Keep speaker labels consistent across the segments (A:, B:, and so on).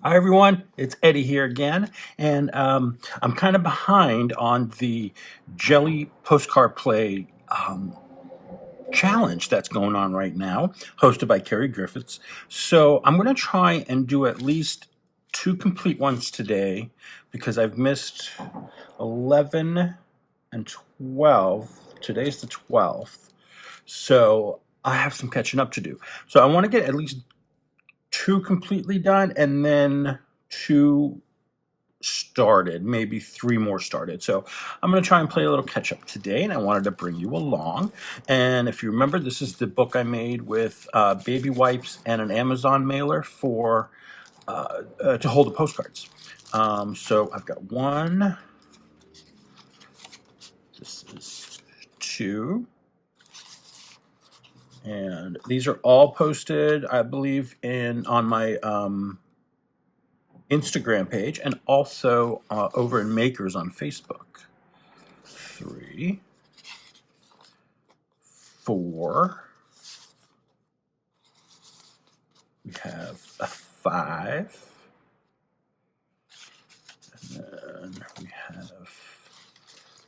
A: Hi everyone, it's Eddie here again, and I'm kind of behind on the Jelly Postcard Play challenge that's going on right now, hosted by Carrie Griffiths. So I'm going to try and do at least 2 complete ones today because I've missed 11 and 12. Today's the 12th, so I have some catching up to do. So I want to get at least 2 completely done and then 2 started, maybe 3 more started. So I'm going to try and play a little catch up today, and I wanted to bring you along. And if you remember, this is the book I made with baby wipes and an Amazon mailer for to hold the postcards. So I've got 1. This is 2. And these are all posted, I believe, on my Instagram page and also over in Makers on Facebook. 3, 4. We have a 5. And then we have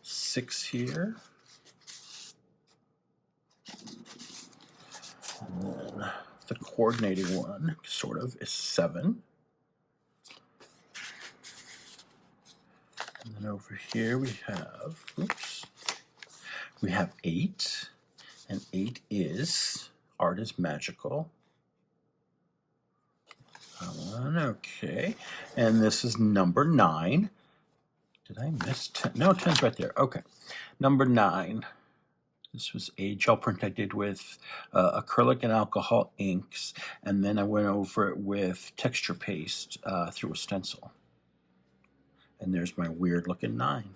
A: 6 here. And then the coordinating one, sort of, is 7. And then over here we have, we have 8. And 8 is Art is Magical. Okay. And this is number 9. Did I miss 10? No, 10's right there. Okay. Number 9. This was a gel print I did with acrylic and alcohol inks, and then I went over it with texture paste through a stencil. And there's my weird looking 9.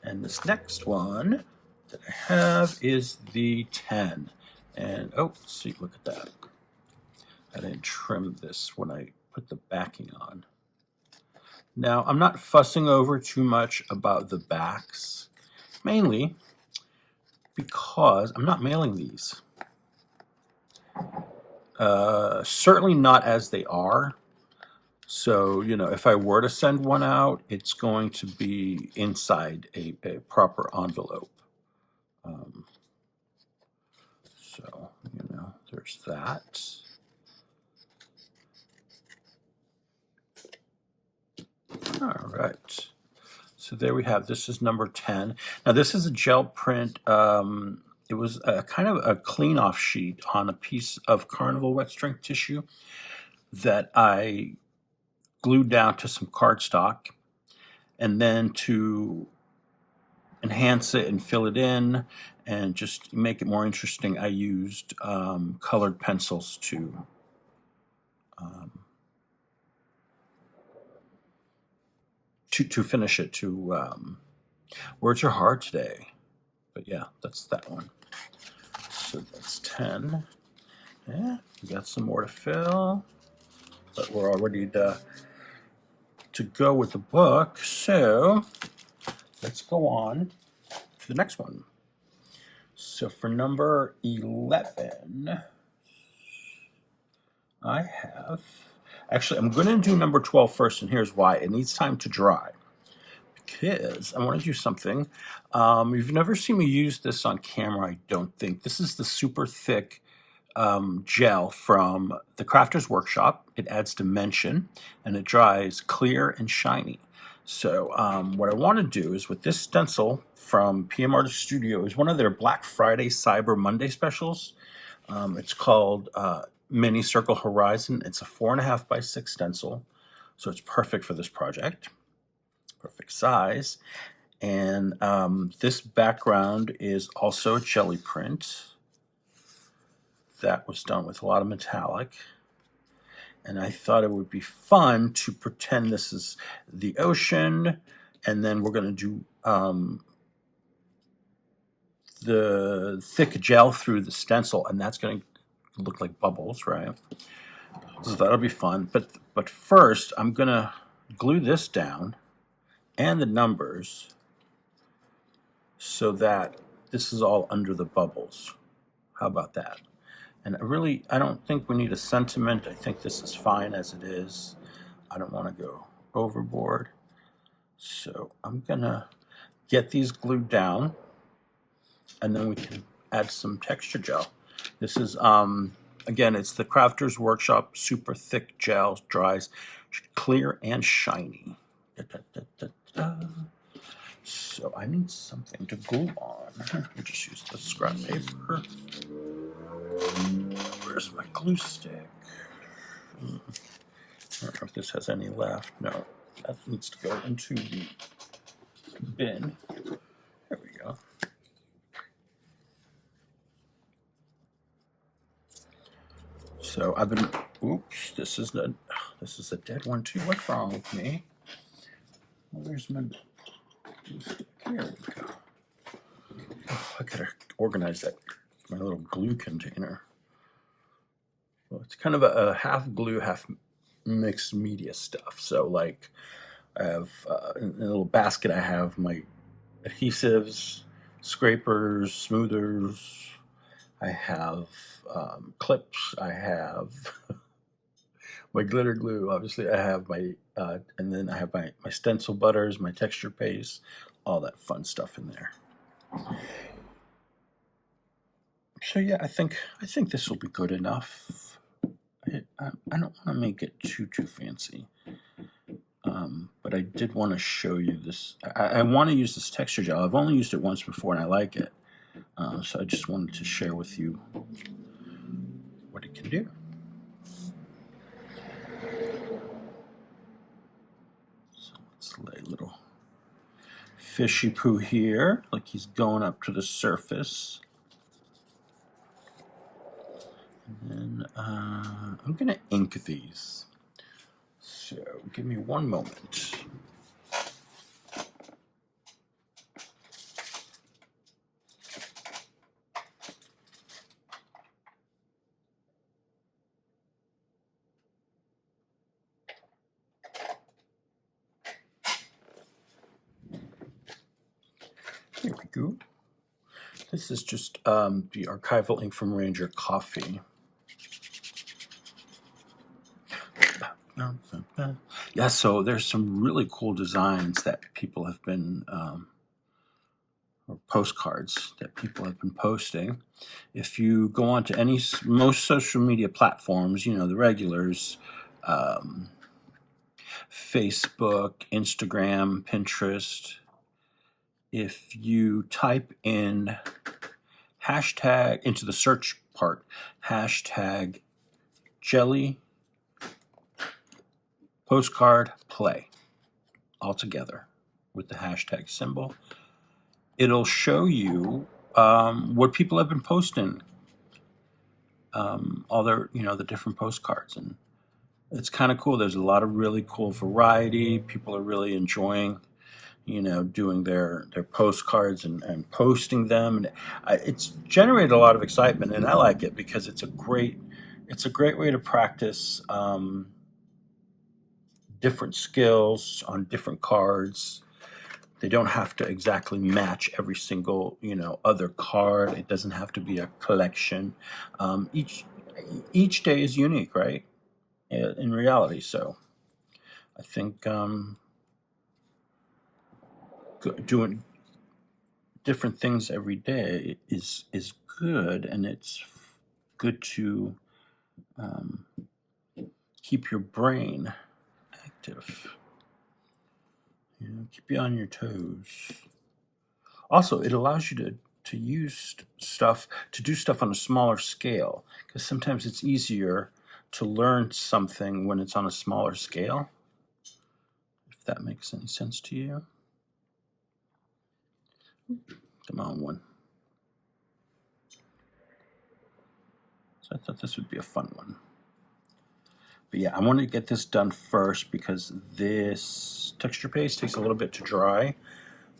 A: And this next one that I have is the 10. And oh, see, look at that. I didn't trim this when I put the backing on. Now, I'm not fussing over too much about the backs, mainly because I'm not mailing these. Certainly not as they are. So, you know, if I were to send one out, it's going to be inside a proper envelope. So, you know, there's that. All right. So there we have, this is number 10. Now this is a gel print. It was a kind of a clean off sheet on a piece of Carnival wet strength tissue that I glued down to some cardstock. And then to enhance it and fill it in and just make it more interesting, I used colored pencils to finish it. Words are hard today, but yeah, that's that one. So that's 10. Yeah, we got some more to fill, but we're all ready to go with the book. So let's go on to the next one. So for number 11, I have, actually, I'm going to do number 12 first, and here's why. It needs time to dry because I want to do something. You've never seen me use this on camera, I don't think. This is the super thick gel from the Crafter's Workshop. It adds dimension, and it dries clear and shiny. So what I want to do is with this stencil from PM Artist Studio is one of their Black Friday Cyber Monday specials. It's called Mini Circle Horizon. It's a 4.5 by 6 stencil, so it's perfect for this project. Perfect size. And this background is also a jelly print that was done with a lot of metallic. And I thought it would be fun to pretend this is the ocean, and then we're going to do the thick gel through the stencil, and that's going to look like bubbles, right? So that'll be fun. But first, I'm going to glue this down and the numbers so that this is all under the bubbles. How about that? And I don't think we need a sentiment. I think this is fine as it is. I don't want to go overboard. So I'm gonna get these glued down, and then we can add some texture gel. This is, again, it's the Crafter's Workshop Super Thick Gel, dries clear and shiny. Da, da, da, da, da. So I need something to glue on. I'll just use the scrap paper. Where's my glue stick? I don't know if this has any left. No, that needs to go into the bin. There we go. So I've been, oops, this is a dead one too. What's wrong with me? Well, there's my, here we go. Oh, I gotta organize my little glue container. Well, it's kind of a half glue, half mixed media stuff. So like I have, in a little basket, I have my adhesives, scrapers, smoothers. I have clips. I have my glitter glue. Obviously, I have my, and then I have my stencil butters, my texture paste, all that fun stuff in there. So yeah, I think this will be good enough. I don't want to make it too fancy, but I did want to show you this. I want to use this texture gel. I've only used it once before, and I like it. So I just wanted to share with you what it can do. So let's lay a little fishy poo here, like he's going up to the surface. And then I'm going to ink these. So give me one moment. Here we go. This is just the archival ink from Ranger Coffee. Yeah, so there's some really cool designs that people have been, or postcards that people have been posting. If you go on to most social media platforms, you know, the regulars, Facebook, Instagram, Pinterest, if you type in hashtag into the search part, hashtag jelly postcard play all together with the hashtag symbol, it'll show you what people have been posting, all their, you know, the different postcards, and it's kind of cool. There's a lot of really cool variety. People are really enjoying, you know, doing their postcards and posting them, and it's generated a lot of excitement, and I like it because it's a great way to practice different skills on different cards. They don't have to exactly match every single, you know, other card. It doesn't have to be a collection. Each day is unique, right? In reality, so I think doing different things every day is good, and it's good to keep your brain active. You know, keep you on your toes. Also, it allows you to use stuff, to do stuff on a smaller scale, because sometimes it's easier to learn something when it's on a smaller scale, if that makes any sense to you. Come on, one. So I thought this would be a fun one. But yeah, I want to get this done first because this texture paste takes a little bit to dry.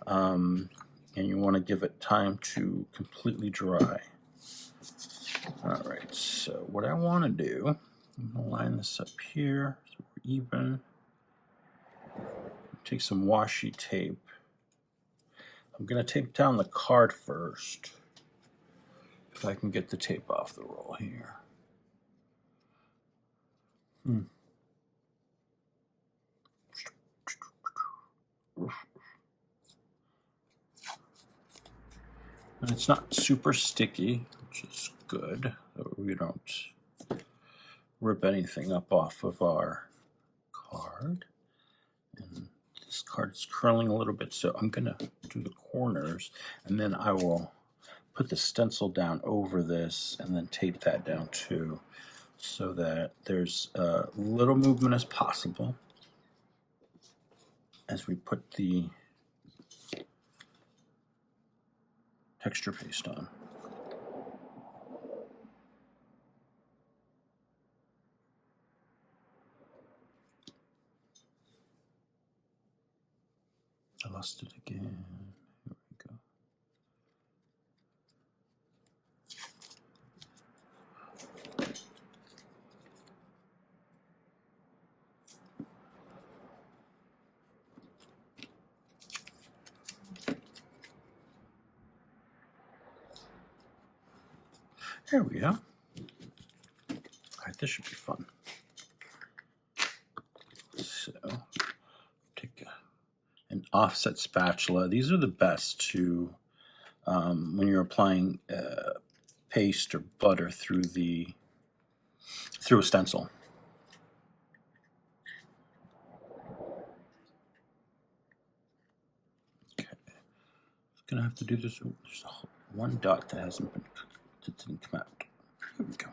A: And you want to give it time to completely dry. All right, so what I want to do, I'm going to line this up here so we're even. Take some washi tape. I'm going to tape down the card first If I can get the tape off the roll here. And it's not super sticky, which is good. We don't rip anything up off of our card. And this card is curling a little bit, so I'm gonna do the corners, and then I will put the stencil down over this and then tape that down too, so that there's a little movement as possible as we put the texture paste on. I lost it again. Here we go. There we go. All right, this should be fun. So, take an offset spatula. These are the best to when you're applying paste or butter through a stencil. Okay, I'm gonna have to do this. Oh, there's one dot that hasn't been cooked. It didn't come out. Here we go.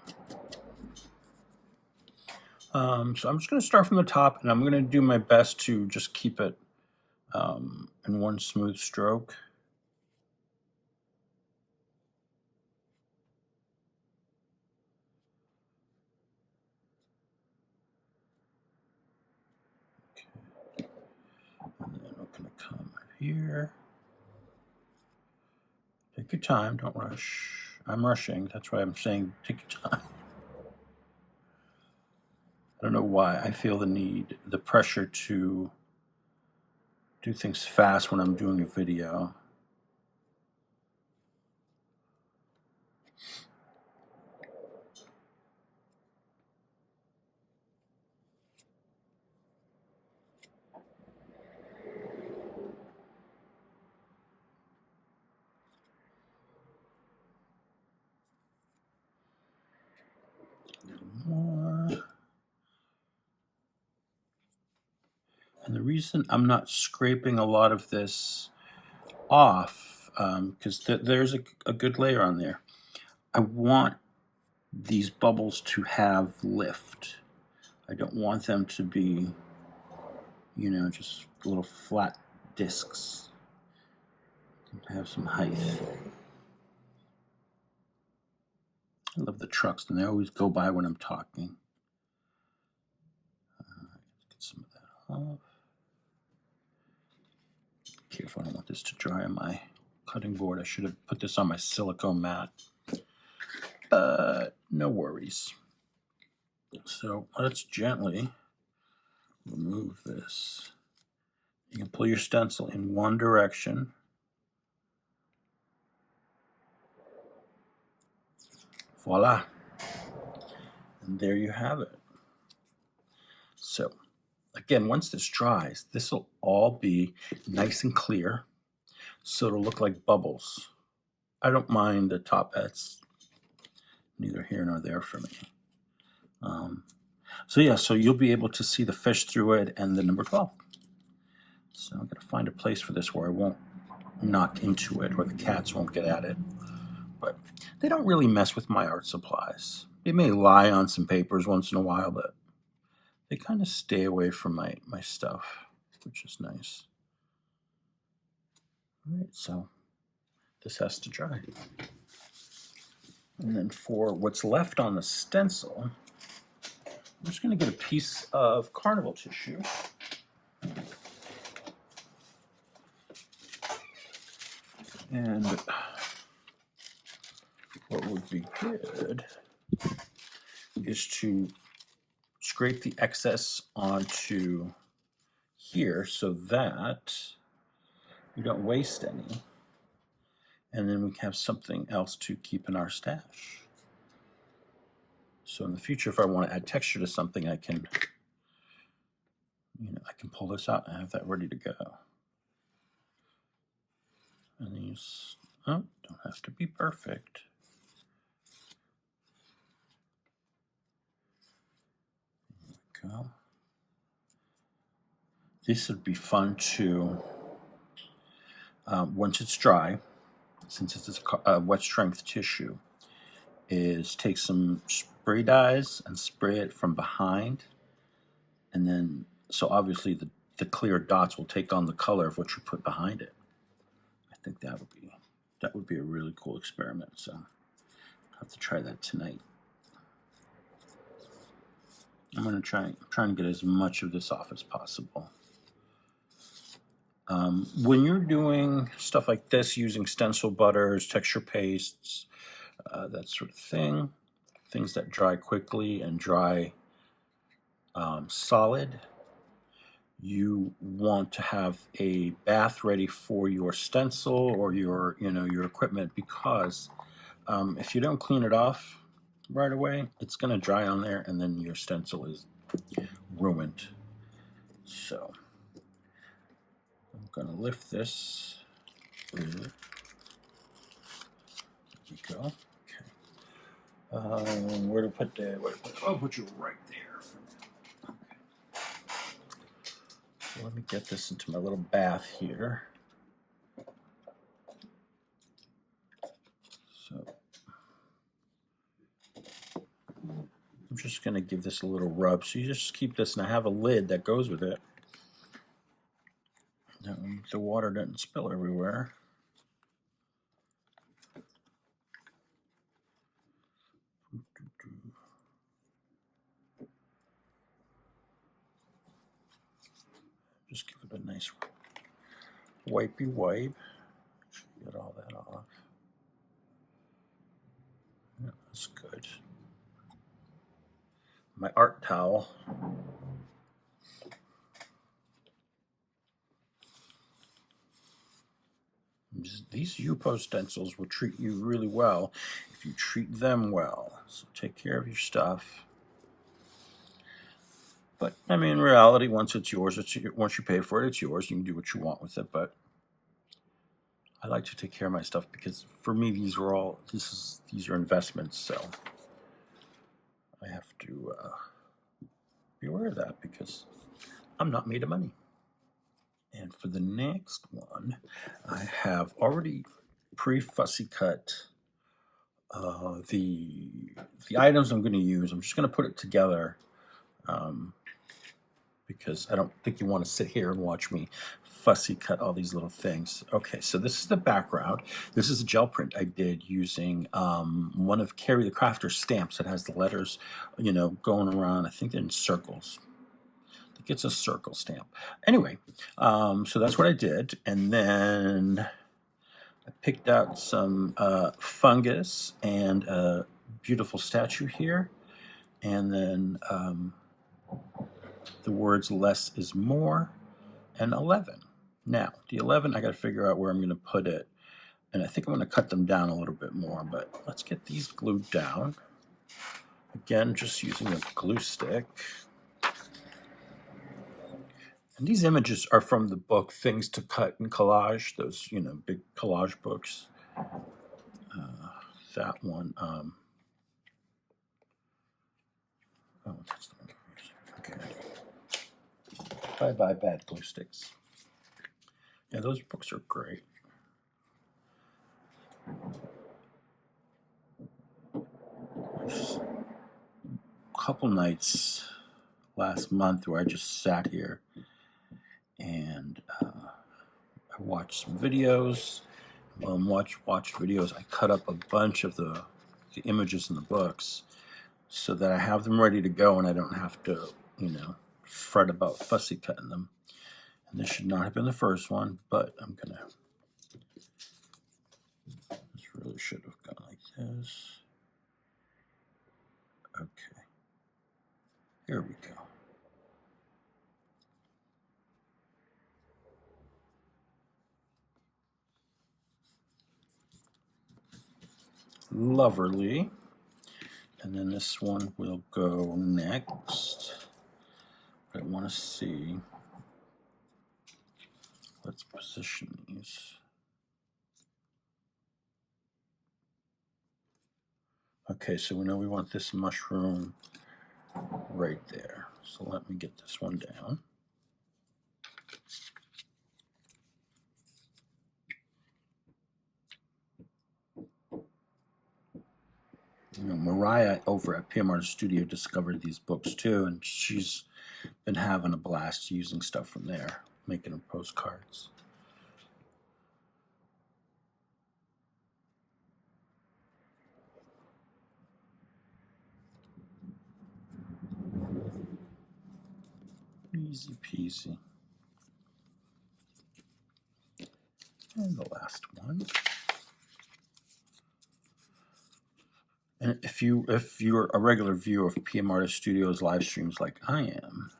A: So I'm just going to start from the top, and I'm going to do my best to just keep it in one smooth stroke. Okay. And then I'm going to come here. Take your time, don't rush. I'm rushing, that's why I'm saying take your time. I don't know why I feel the pressure to do things fast when I'm doing a video. A little more. And the reason I'm not scraping a lot of this off, because there's a good layer on there, I want these bubbles to have lift. I don't want them to be, you know, just little flat discs. Have some height. I love the trucks, and they always go by when I'm talking. Get some of that off. Careful, I don't want this to dry on my cutting board. I should have put this on my silicone mat. No worries. So let's gently remove this. You can pull your stencil in one direction. Voila. And there you have it. So again, once this dries, this will all be nice and clear, so it'll look like bubbles. I don't mind the top. That's neither here nor there for me. So yeah, so you'll be able to see the fish through it and the number 12. So I'm gonna find a place for this where I won't knock into it or the cats won't get at it. But they don't really mess with my art supplies. They may lie on some papers once in a while, but they kind of stay away from my stuff, which is nice. All right, so this has to dry. And then for what's left on the stencil, I'm just going to get a piece of carnival tissue. And what would be good is to scrape the excess onto here so that you don't waste any. And then we have something else to keep in our stash. So in the future, if I want to add texture to something, I can, I can pull this out and have that ready to go. And these, don't have to be perfect. There we go. This would be fun to, once it's dry, since it's a wet strength tissue, is take some spray dyes and spray it from behind. And then, so obviously the clear dots will take on the color of what you put behind it. I think that would be a really cool experiment. So I'll have to try that tonight. I'm trying to get as much of this off as possible. When you're doing stuff like this, using stencil butters, texture pastes, that sort of thing, things that dry quickly and dry solid, you want to have a bath ready for your stencil or your equipment, because if you don't clean it off right away, it's going to dry on there and then your stencil is ruined. So I'm going to lift this. There you go. Okay. Where to put that? I'll put you right there. Okay. So let me get this into my little bath here. So I'm just going to give this a little rub. So you just keep this, and I have a lid that goes with it. That way the water doesn't spill everywhere. Just give it a nice wipey wipe. Get all that off. Yeah, that's good. My art towel. These U-Post stencils will treat you really well if you treat them well. So take care of your stuff. But I mean, in reality, once it's yours, once you pay for it, it's yours. You can do what you want with it. But I like to take care of my stuff because for me, these are investments. So I have to be aware of that because I'm not made of money. And for the next one, I have already pre-fussy cut the items I'm going to use. I'm just going to put it together because I don't think you want to sit here and watch me fussy cut all these little things. Okay, so this is the background. This is a gel print I did using one of Carrie the Crafter's stamps that has the letters, going around. I think they're in circles. It's a circle stamp. Anyway, so that's what I did. And then I picked out some fungus and a beautiful statue here. And then the words less is more and 11. Now, the 11, I got to figure out where I'm going to put it. And I think I'm going to cut them down a little bit more. But let's get these glued down. Again, just using a glue stick. And these images are from the book Things to Cut and Collage, those, big collage books. That one. Oh, that's the one. Okay. Bye-bye, bad glue sticks. Yeah, those books are great. There's a couple nights last month where I just sat here and I watched some videos. Watched videos. I cut up a bunch of the images in the books so that I have them ready to go and I don't have to, fret about fussy cutting them. And this should not have been the first one, but I'm gonna. This really should have gone like this. Okay. Here we go. Loverly. And then this one will go next. I want to see. Let's position these. Okay, so we know we want this mushroom right there. So let me get this one down. You know, Mariah over at PM Artist Studio discovered these books too, and she's been having a blast using stuff from there, making them postcards. Easy peasy. And the last one. And if you're a regular viewer of PM Artist Studio's live streams like I am,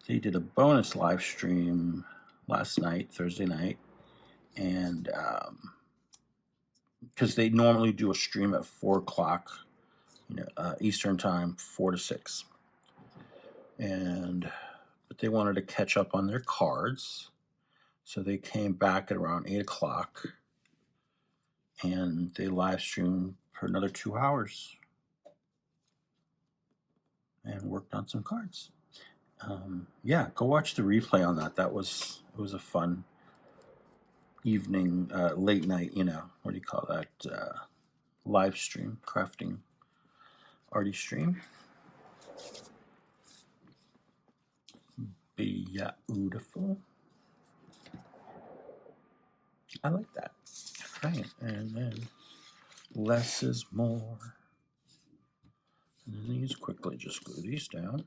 A: they did a bonus live stream last night, Thursday night, and because they normally do a stream at 4 o'clock, Eastern time, 4 to 6, but they wanted to catch up on their cards, so they came back at around 8 o'clock, and they live streamed for another 2 hours and worked on some cards. Yeah, go watch the replay on that. It was a fun evening, late night, what do you call that? Live stream, crafting, arty stream. Beautiful. I like that. Right, and then less is more. And then these quickly, just glue these down.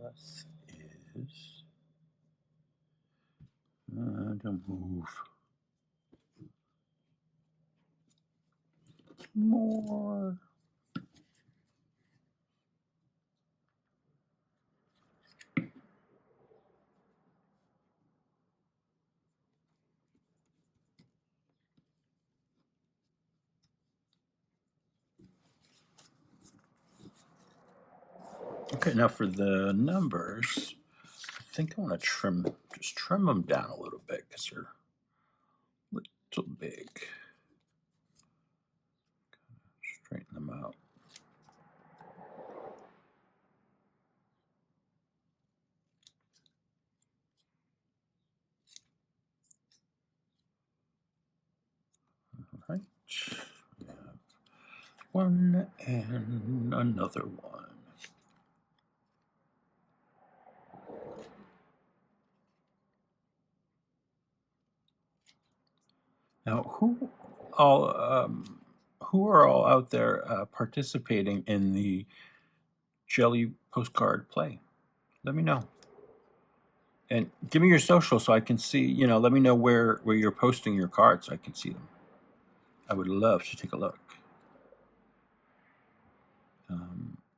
A: Less is to move more. Okay, now for the numbers, I think I want to just trim them down a little bit because they're a little big. Straighten them out. All right. We have one and another one. Now, who are all out there participating in the Jelly postcard play? Let me know. And give me your social so I can see, let me know where you're posting your cards so I can see them. I would love to take a look.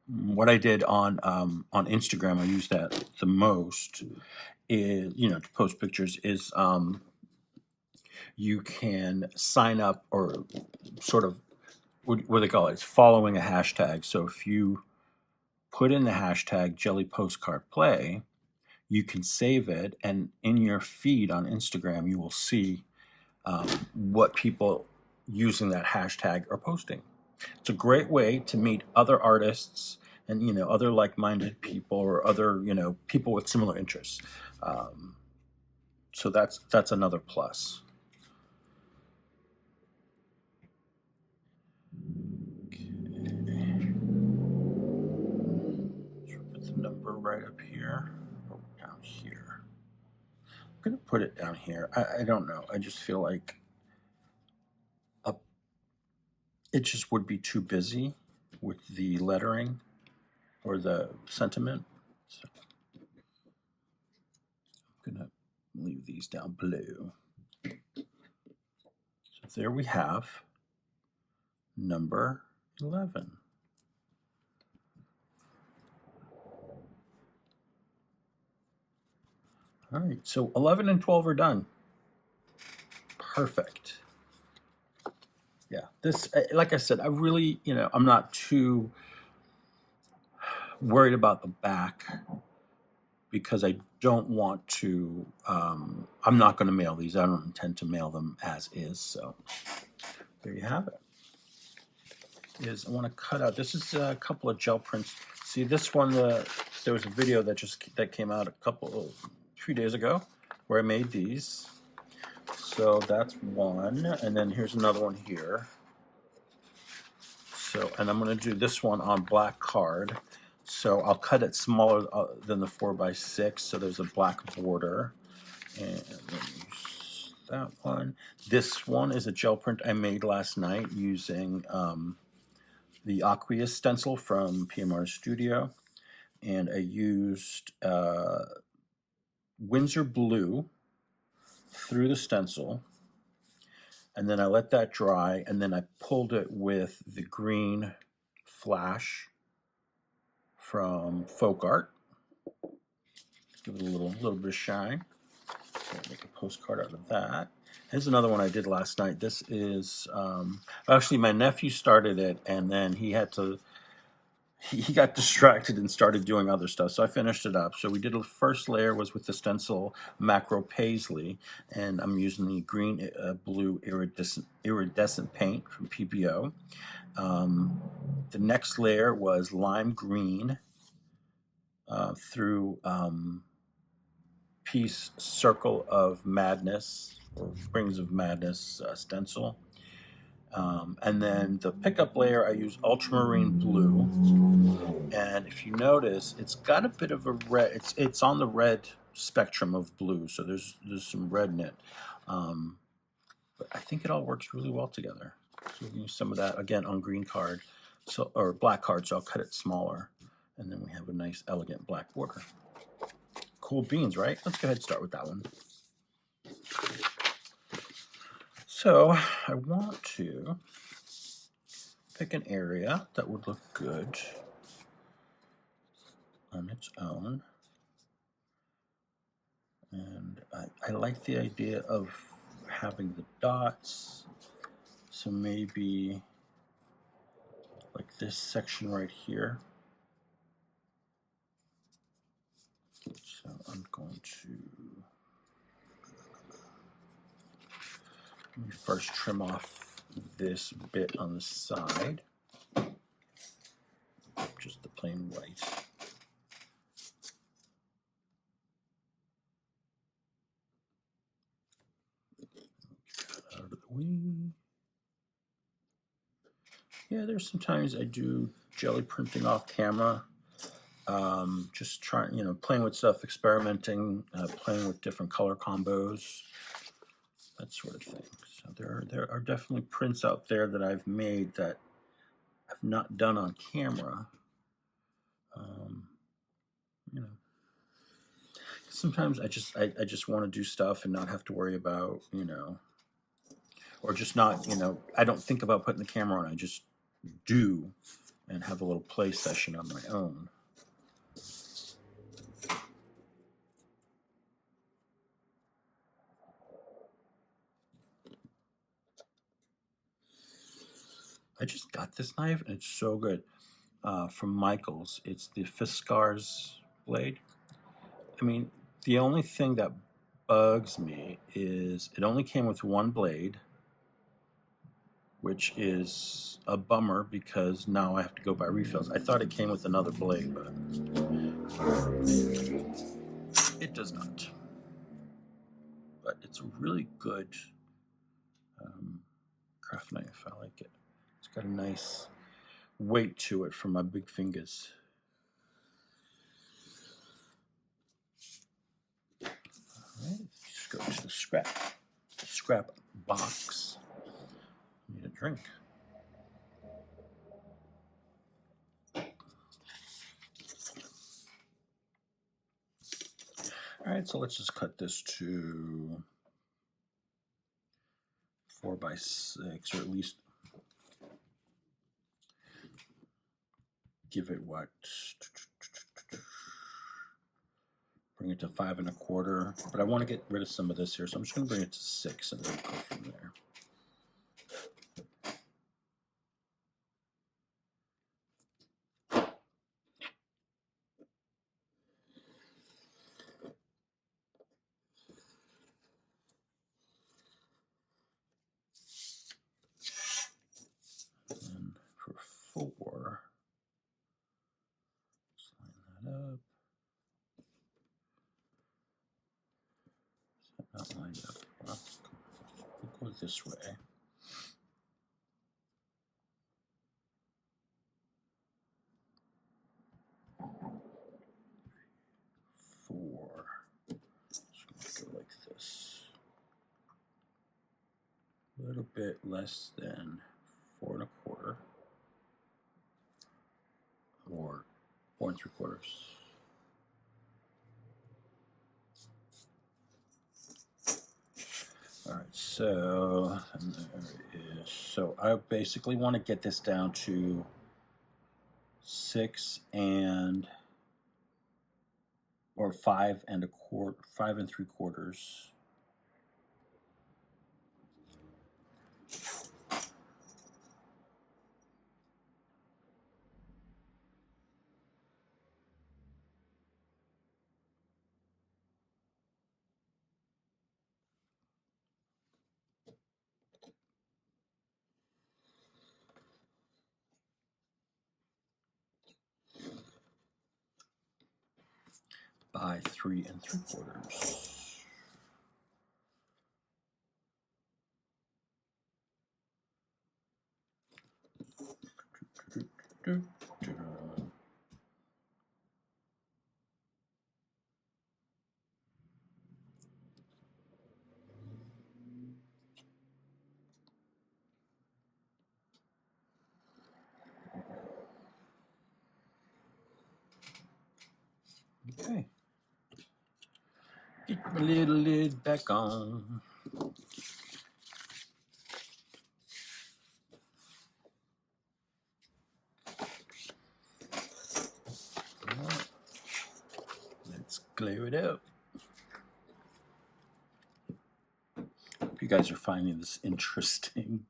A: What I did on Instagram, I use that the most, is, to post pictures, is you can sign up, or sort of, what do they call it? It's following a hashtag. So if you put in the hashtag Jelly Postcard Play, you can save it, and in your feed on Instagram, you will see what people using that hashtag are posting. It's a great way to meet other artists and, other like-minded people, or other, people with similar interests. So that's another plus. Put the number right up here, or down here. I'm gonna put it down here. I don't know. I just feel like it just would be too busy with the lettering or the sentiment. So I'm going to leave these down blue. So there we have number 11. All right, so 11 and 12 are done. Perfect. Yeah, this, like I said, I really, I'm not too worried about the back because I don't want to, I'm not going to mail these. I don't intend to mail them as is. So there you have it. I want to cut out, this is a couple of gel prints. See this one, there was a video that came out a few days ago where I made these. So that's one, and then here's another one here. So, and I'm going to do this one on black card. So I'll cut it smaller than the 4x6, so there's a black border. And then use that one. This one is a gel print I made last night using the Aqueous stencil from PMR Studio. And I used Windsor Blue through the stencil. And then I let that dry, and then I pulled it with the green flash from Folk Art. Give it a little bit of shine. So make a postcard out of that. Here's another one I did last night. This is, actually my nephew started it, and then he got distracted and started doing other stuff. So I finished it up. So we did the first layer was with the stencil Macro Paisley, and I'm using the green blue iridescent paint from PBO. The next layer was lime green through piece Circle of Madness or Rings of Madness stencil. And then the pickup layer, I use ultramarine blue. And if you notice, it's got a bit of a red, it's on the red spectrum of blue. So there's some red in it. But I think it all works really well together. So we can use some of that again on green card, or black card. So I'll cut it smaller. And then we have a nice elegant black border. Cool beans, right? Let's go ahead and start with that one. So I want to pick an area that would look good on its own. And I like the idea of having the dots. So maybe like this section right here. So I'm going to, let me first trim off this bit on the side, just the plain white. Out of the way. Yeah, there's sometimes I do jelly printing off camera. Just trying, playing with stuff, experimenting, playing with different color combos, that sort of thing. So there are definitely prints out there that I've made that I've not done on camera. Sometimes I just want to do stuff and not have to worry about, or just not, I don't think about putting the camera on. I just do and have a little play session on my own. I just got this knife and it's so good. From Michaels. It's the Fiskars blade. I mean, the only thing that bugs me is it only came with one blade, which is a bummer because now I have to go buy refills. I thought it came with another blade, but it does not. But it's a really good craft knife. I like it. It's got a nice weight to it for my big fingers. All right, just go to the scrap box. Need a drink. All right, so let's just cut this to 4 by 6, or at least give it what? Bring it to 5 1/4. But I want to get rid of some of this here, so I'm just going to bring it to 6 and then go from there. And for 4, let's line that up. Is that not lined up? Well, we'll go this way. 4. Just going to go like this. A little bit less than 4 1/4, or 4 3/4. All right, so and there it is. So I basically want to get this down to 6 or 5 1/4, 5 3/4. By 3 3/4. Okay. Get my little lid back on. Let's glue it up. Hope you guys are finding this interesting.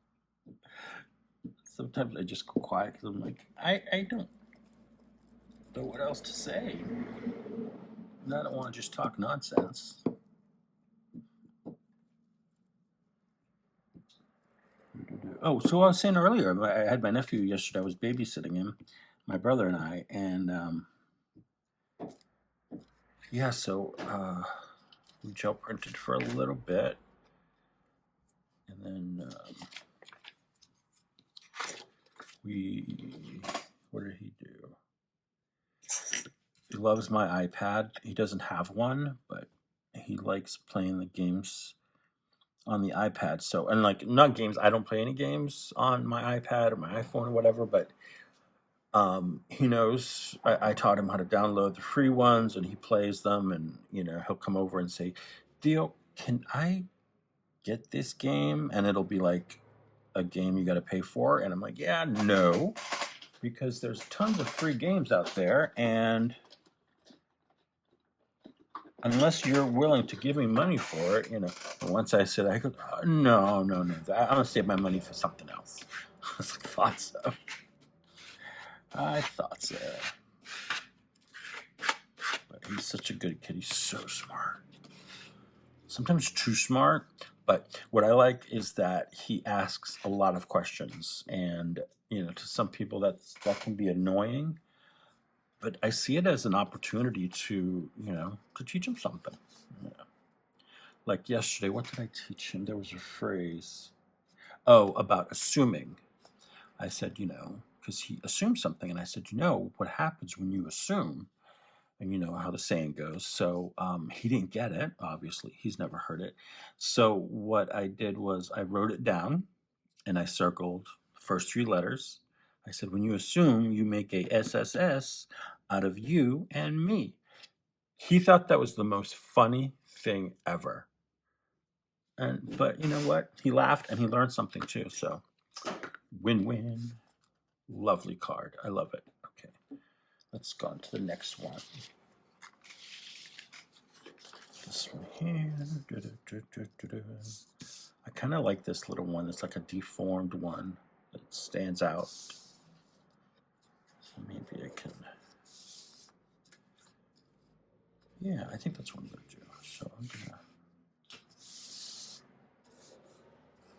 A: Sometimes I just go quiet because I'm like, I don't know what else to say. And I don't want to just talk nonsense. Oh, so I was saying earlier, I had my nephew yesterday. I was babysitting him, my brother and I, and yeah, so we gel printed for a little bit, and then what did he do? He loves my iPad. He doesn't have one, but he likes playing the games on the iPad. So, and like, not games, I don't play any games on my iPad or my iPhone or whatever, but he knows I taught him how to download the free ones, and he plays them, and he'll come over and say, Theo, can I get this game? And it'll be like a game you got to pay for, and I'm like, yeah, no, because there's tons of free games out there, and unless you're willing to give me money for it, once I said, I go, oh, no, I'm gonna save my money for something else. I was like, thought so. I thought so. But he's such a good kid. He's so smart. Sometimes too smart. But what I like is that he asks a lot of questions. And, to some people that can be annoying. But I see it as an opportunity to teach him something. Yeah. Like yesterday, what did I teach him? There was a phrase. Oh, about assuming. I said, because he assumed something. And I said, what happens when you assume? And you know how the saying goes. So he didn't get it, obviously. He's never heard it. So what I did was I wrote it down, and I circled the first 3 letters. I said, when you assume, you make a SSS out of you and me. He thought that was the most funny thing ever. But you know what? He laughed and he learned something too. So win-win. Lovely card. I love it. Okay, let's go on to the next one. This one here. I kind of like this little one. It's like a deformed one that stands out. So maybe I can. Yeah, I think that's what I'm going to do. So I'm going to.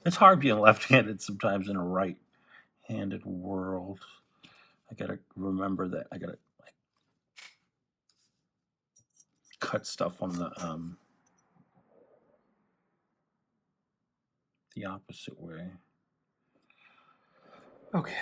A: It's hard being left-handed sometimes in a right-handed world. I got to remember that I got to like cut stuff on the opposite way. Okay.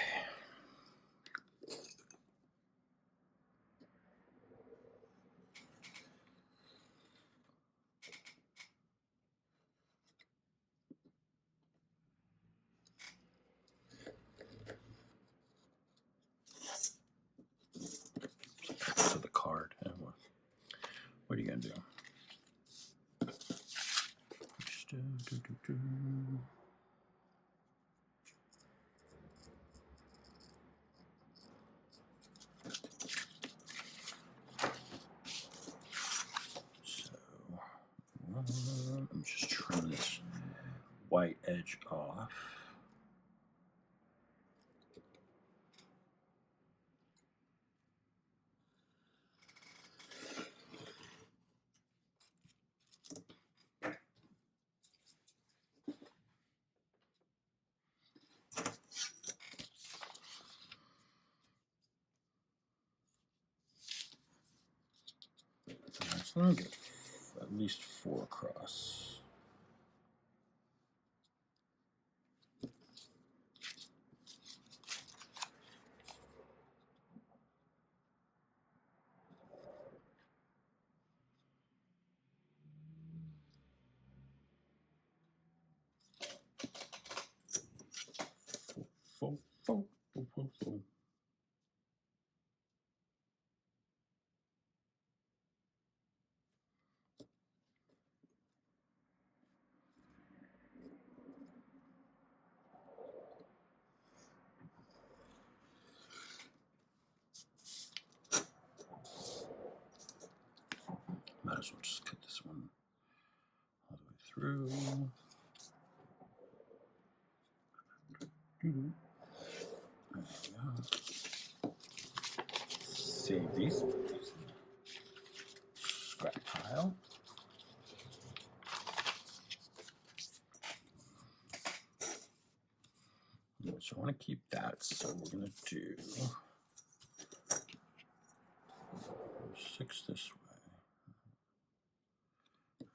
A: To the card. What are you gonna do? I'm just trimming this white edge off. So I'm gonna get at least 4 across. Four. Might as well just cut this one all the way through. There we go. Save these. Scrap pile. So I want to keep that. So we're going to do 6 this way.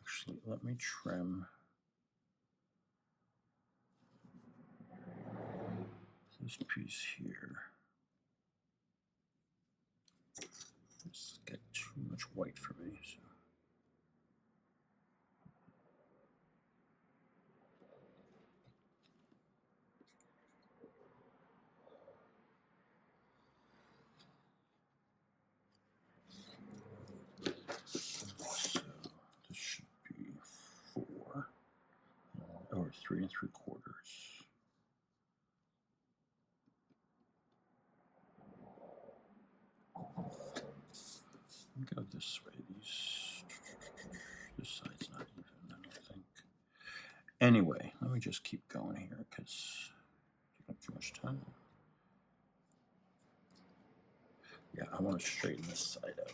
A: Actually, let me trim this piece here. This got too much white for me. So. This should be 4 or 3 3/4. Go this way. This side's not even, I don't think. Anyway, let me just keep going here because you don't have too much time. Yeah, I want to straighten this side out.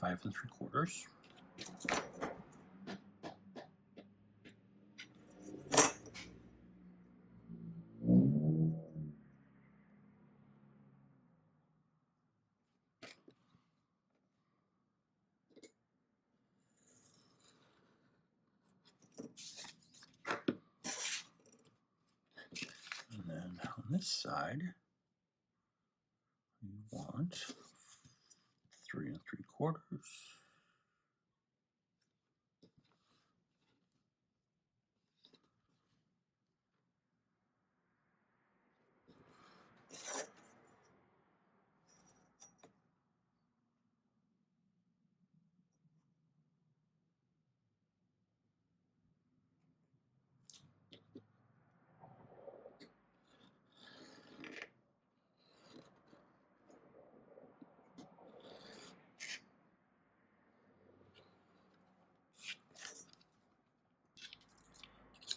A: 5 3/4. And then on this side, we want 3 3/4.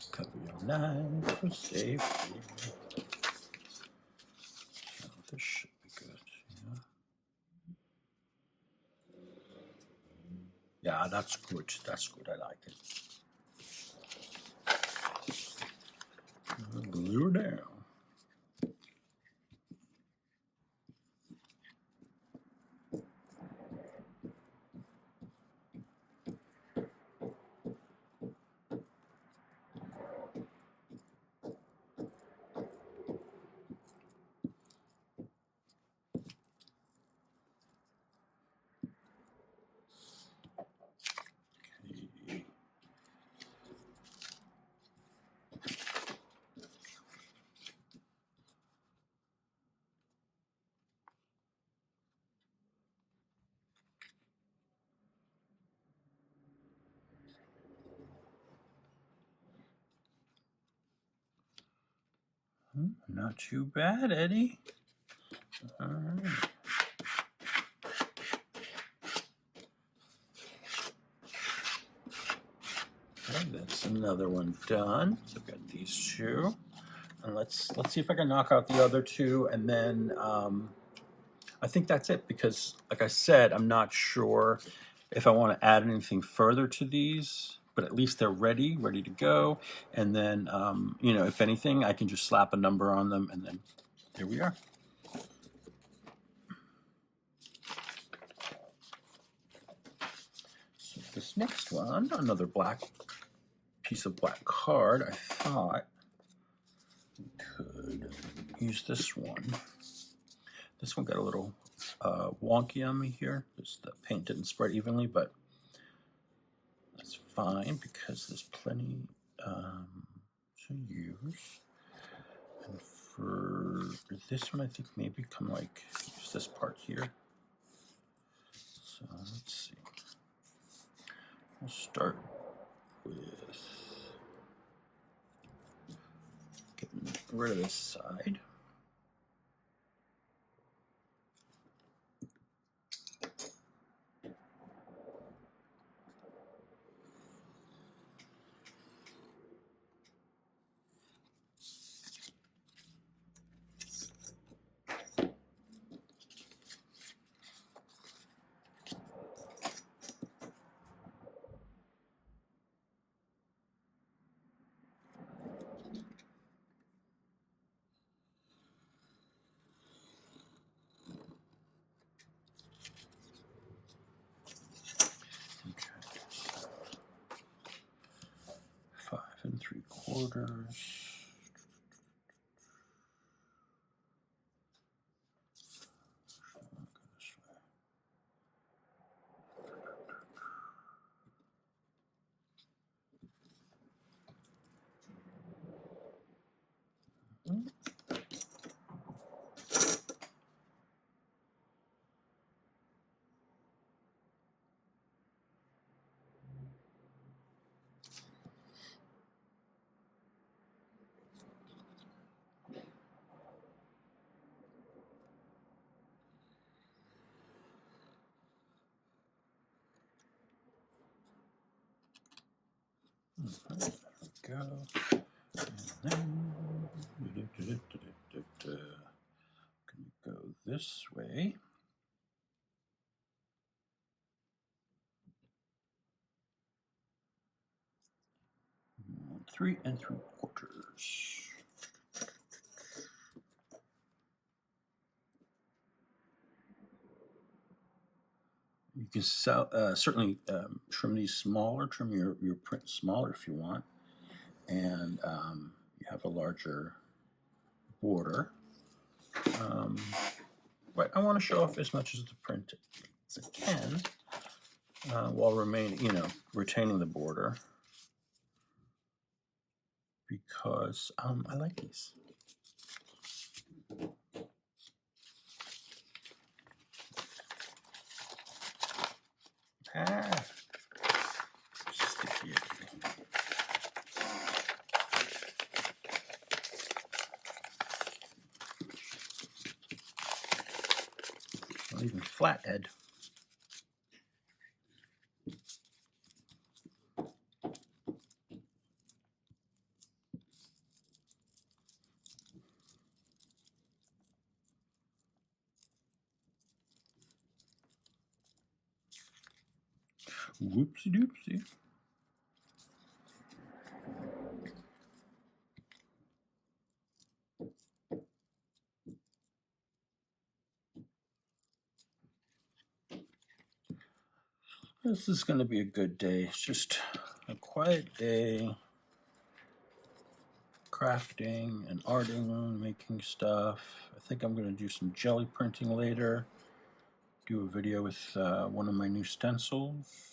A: Cover your knife for safety. So this should be good. Yeah, that's good. That's good. I like it. Glue her down. Not too bad, Eddie. All right. Okay, that's another one done. So I've got these two, and let's see if I can knock out the other two, and then I think that's it. Because, like I said, I'm not sure if I want to add anything further to these, but at least they're ready to go. And then, you know, if anything, I can just slap a number on them, and then here we are. So this next one, another black piece of black card. I thought we could use this one. This one got a little wonky on me here because the paint didn't spread evenly, but that's fine because there's plenty to use. And for this one, I think maybe come like use this part here. So let's see. We'll start with getting rid of this side. Okay. 5 3/4. There we go. And then can you go this way? 3 3/4. You can certainly trim these smaller, trim your print smaller if you want, and you have a larger border. But I want to show off as much as the print as I can while retaining the border, because I like these. Sticky. Not even flathead. Whoopsie doopsie. This is going to be a good day. It's just a quiet day. Crafting and arting, making stuff. I think I'm going to do some jelly printing later. Do a video with one of my new stencils.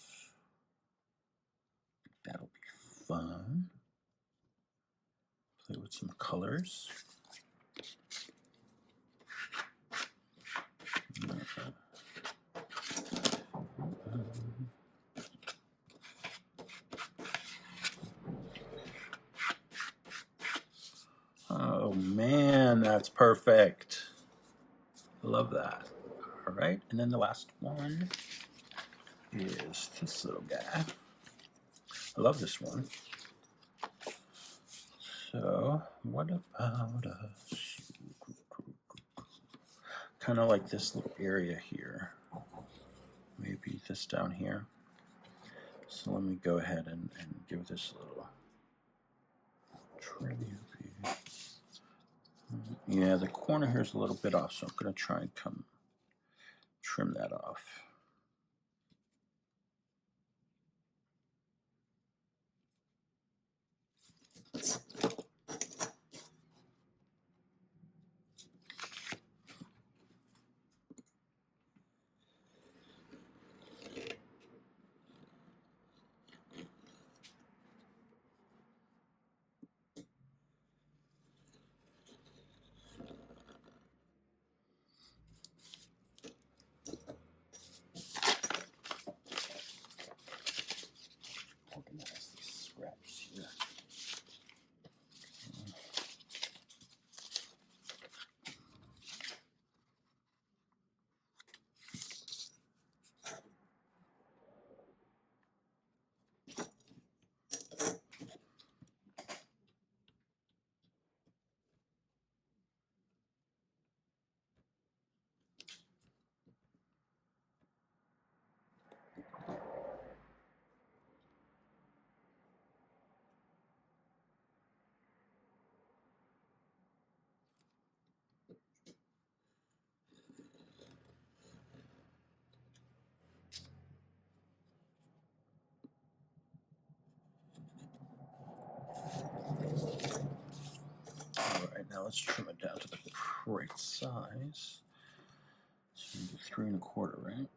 A: That'll be fun. Play with some colors. Oh man, that's perfect. Love that. All right, and then the last one is this little guy. I love this one. So, what about us? Kind of like this little area here. Maybe this down here. So let me go ahead and give this a little trim. Yeah, the corner here is a little bit off, so I'm going to try and trim that off. Now let's trim it down to the right size. So 3 1/4, right?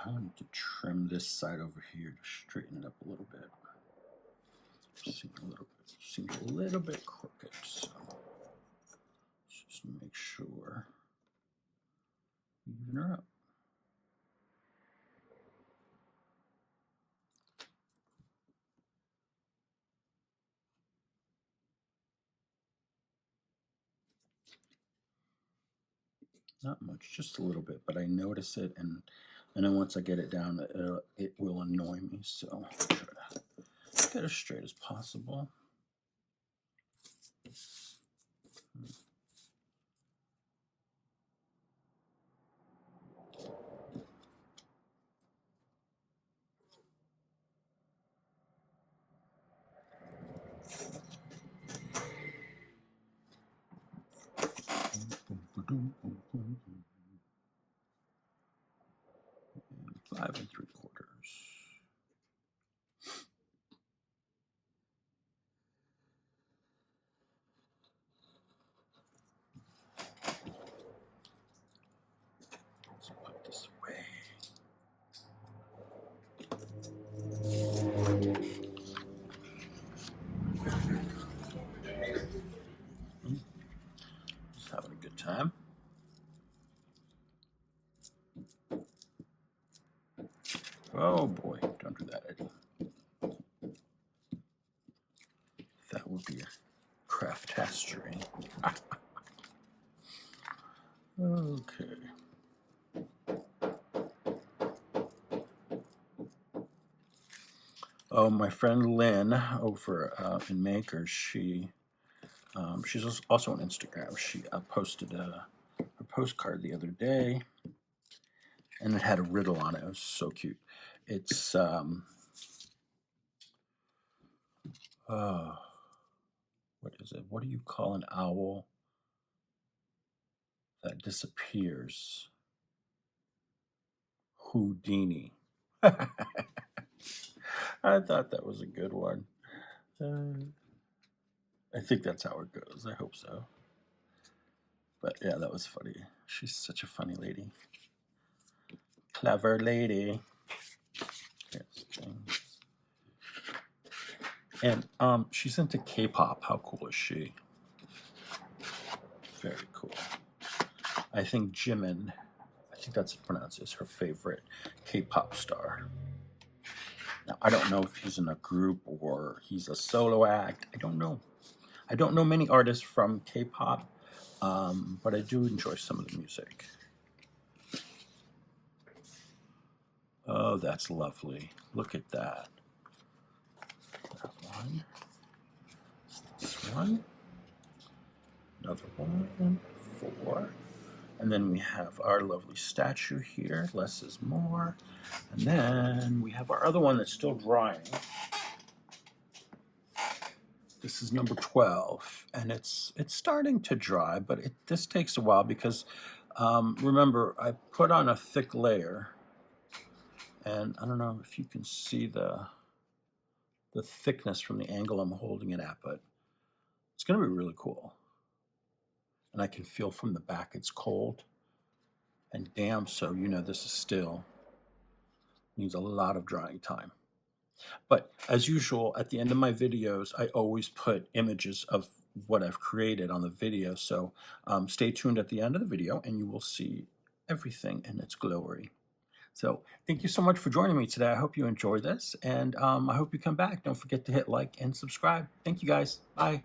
A: I need to trim this side over here to straighten it up a little bit. Seems a little bit crooked. So. Just to make sure. Even her up. Not much, just a little bit, but I notice it, and then once I get it down, it will annoy me. So I'll try to get as straight as possible. And 5 3/4. Let's put this away. Just having a good time. Oh boy, don't do that, Eddie. That would be a craftastery. Okay. Oh, my friend Lynn over in Makers, she's also on Instagram. She posted a postcard the other day, and it had a riddle on it. It was so cute. It's what is it? What do you call an owl that disappears? Houdini. I thought that was a good one. I think that's how it goes. I hope so. But yeah, that was funny. She's such a funny lady. Clever lady. Yes. And she's into K-pop. How cool is she? Very cool. I think Jimin, I think that's pronounced, is her favorite K-pop star. Now, I don't know if he's in a group or he's a solo act. I don't know. I don't know many artists from K-pop, but I do enjoy some of the music. Oh, that's lovely. Look at that. That one. This one. Another one. 4. And then we have our lovely statue here. Less is more. And then we have our other one that's still drying. This is number 12, and it's starting to dry, but this takes a while because remember, I put on a thick layer, and I don't know if you can see the thickness from the angle I'm holding it at, but it's going to be really cool. And I can feel from the back it's cold and damp, so you know this is still needs a lot of drying time. But as usual, at the end of my videos, I always put images of what I've created on the video. So stay tuned at the end of the video and you will see everything in its glory. So thank you so much for joining me today. I hope you enjoyed this, and I hope you come back. Don't forget to hit like and subscribe. Thank you guys. Bye.